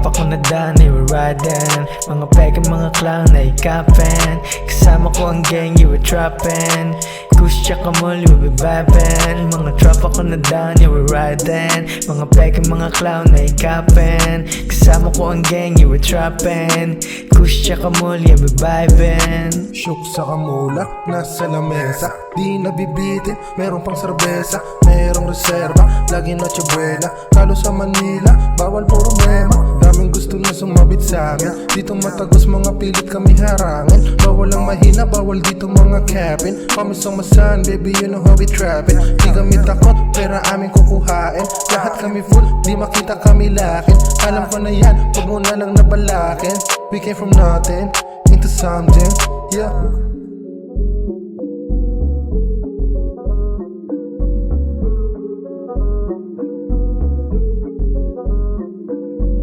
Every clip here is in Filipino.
tropa ko na daan, you were riding. Mga pegang mga clown na ikapin. Kasama ko ang gang, you were trapping. Kush tsaka mall, you were vibing. Mga tropa ko na daan, you were riding. Mga pegang mga clown na ikapin. Kasama ko ang gang, you were trapping. Kush tsaka mall, you were vibing. Shook sa kamula, nasa lamesa. Di nabibitin, meron pang serbesa. Merong reserva, lagi noche buena. Kalo sa Manila, bawal puro mema. Daming gusto na sumabit sa akin. Dito matagos, mga pilit kami harangin. Bawal ang mahina, bawal dito mga capin. Kami sumasan, baby you know how we trappin'. Di kami takot, pera aming kukuhain. Lahat kami full, di makita kami lakin. Alam ko na yan, huwag mo na lang nabalakin. We came from nothing, into something, yeah.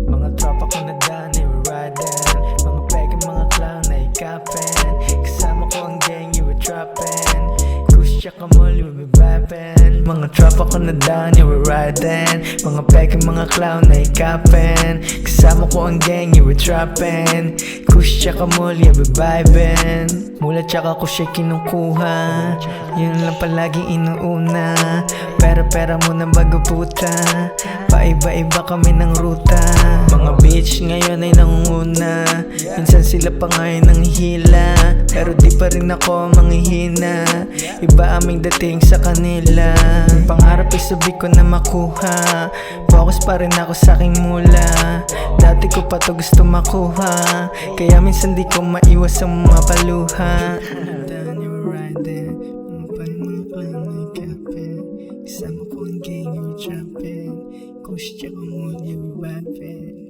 Mga tropa ko na daan, you were riding. Mga pegang mga clown na ikapin. Kasama ko ang gang, you were trapping. Kush tsaka mall, you were vibing. Mga tropa ko na daan, you were riding. Mga pegang mga clown na ikapin. Kasama ko ang gang, you were trapping. Kush tsaka mall, you were vibing. Mula tsaka ko siya kinukuha. Yun lang palagi inuuna. Pera muna bago puta. Paiba-iba kami ng ruta. Mga bitch ngayon ay nangunguna. Minsan sila pa ngayon ang hila. Pero di pa rin ako manghihina. Iba aming dating sa kanila. Pangarap ay sabi ko na makuha. Focus pa rin ako sa aking mula. Dati ko pa to gusto makuha. Kaya minsan di ko maiwas ang mapaluha. Kasama ko ang gang, you were trapping. Kush tsaka mall, you were vibing.